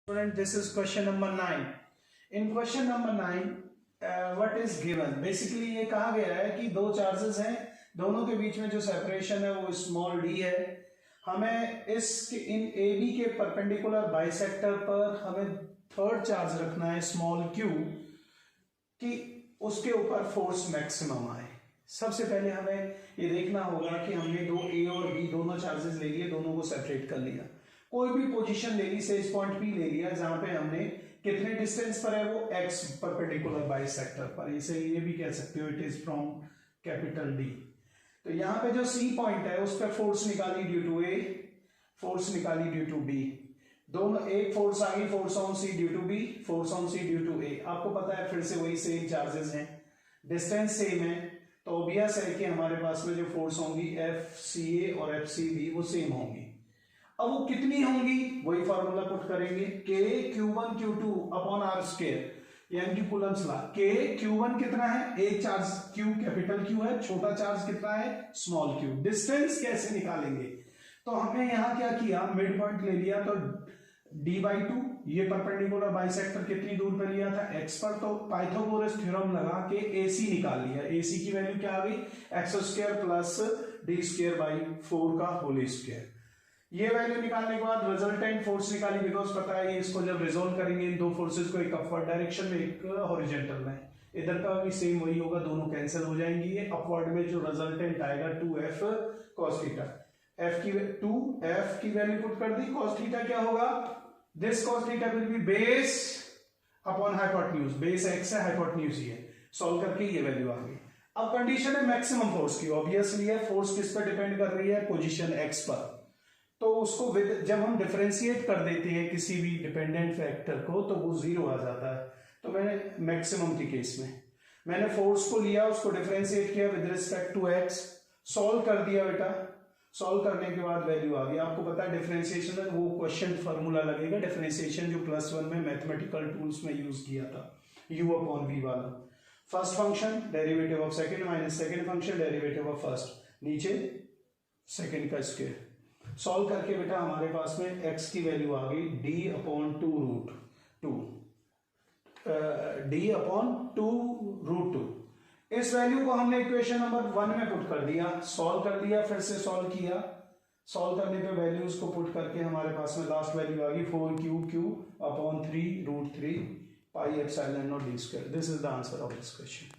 Student, this is question number 9. In question number 9, what is given? Basically ये कहा गया है कि दो चार्जेस हैं, दोनों के बीच में जो सेपरेशन है वो स्मॉल d है. हमें इस इन ए बी के परपेंडिकुलर बाइसेक्टर पर हमें थर्ड चार्ज रखना है स्मॉल q कि उसके ऊपर फोर्स मैक्सिमम आए. सबसे पहले हमें ये देखना होगा कि हमने दो ए और बी दोनों चार्जेस ले लिए, दोनों को सेपरेट कर लिया. कोई भी पोजीशन ले ली, से इस पॉइंट पी ले लिया जहां पे हमने कितने डिस्टेंस पर है वो x परपेंडिकुलर बाइसेक्टर पर. इसे ये भी कह सकते हो it is from capital D. तो यहाँ पे जो C पॉइंट है उस पर फोर्स निकाली ड्यू टू A, फोर्स निकाली ड्यू टू B. दोनों एक फोर्स आ गई, force on C due to B, force on C due to A. आपको पता है फिर से वही सेम चार्जेस हैं, डिस्टेंस सेम है, तो ऑब्वियस है कि हमारे पास में जो फोर्स होंगी FCA और FCB वो सेम होंगी. अब वो कितनी होंगी वही फार्मूला पुट करेंगे, K Q1 Q2 upon R square यानी कि कूलम्स लॉ. K Q1 कितना है, एक चार्ज Q कैपिटल Q है, छोटा चार्ज कितना है स्मॉल q. डिस्टेंस कैसे निकालेंगे, तो हमने यहाँ क्या किया, मिड पॉइंट ले लिया, तो d/2 ये परपेंडिकुलर बाइसेक्टर कितनी दूर पे लिया था x पर, तो पाइथागोरस थ्योरम लगा के AC निकाल लिया. AC की वैल्यू क्या आ गई, x square plus d square by 4 का होल स्क्वायर. ये वैल्यू निकालने के बाद रिजल्टेंट फोर्स निकाली, बिकॉज पता है इसको जब रिजोल्व करेंगे इन दो फोर्सेस को, एक अपवर्ड डायरेक्शन में एक हॉरिजॉन्टल में, इधर का भी सेम वही होगा, दोनों कैंसिल हो जाएंगी. ये अपवर्ड में जो रिजल्टेंट आएगा 2f cos थीटा, f की वैल्यू पुट कर दी, cos थीटा क्या होगा, this cos theta will be base upon hypotenuse, base x है, हाइपोटेन्यूज ये, सॉल्व करके ये वैल्यू आ गई. अब कंडीशन है मैक्सिमम फोर्स की, ऑब्वियसली है फोर्स किस पर डिपेंड कर रही है, पोजीशन x पर. तो उसको जब हम डिफरेंशिएट कर देते हैं किसी भी डिपेंडेंट फैक्टर को तो वो जीरो आ जाता है. तो मैंने मैक्सिमम के केस में मैंने फोर्स को लिया, उसको डिफरेंशिएट किया with respect to x, solve कर दिया बेटा. सॉल्व करने के बाद वैल्यू आ गई. आपको पता है डिफरेंशिएशन में वो क्वेश्चन फार्मूला लगेगा, डिफरेंशिएशन जो +1 में मैथमेटिकल टूल्स में यूज किया था, u अपॉन v वाला. First function derivative of second minus second function derivative of first, नीचे सेकंड का स्क्वायर. सॉल्व करके बेटा हमारे पास में x की वैल्यू आ गई d upon 2 root 2, d upon 2 root 2. इस वैल्यू को हमने इक्वेशन नंबर 1 में पुट कर दिया, सॉल्व कर दिया, फिर से सॉल्व किया. सॉल्व करने पे वैल्यूज को पुट करके हमारे पास में लास्ट वैल्यू आ गई 4q upon 3 root 3 pi epsilon not d square. This is the answer of this question.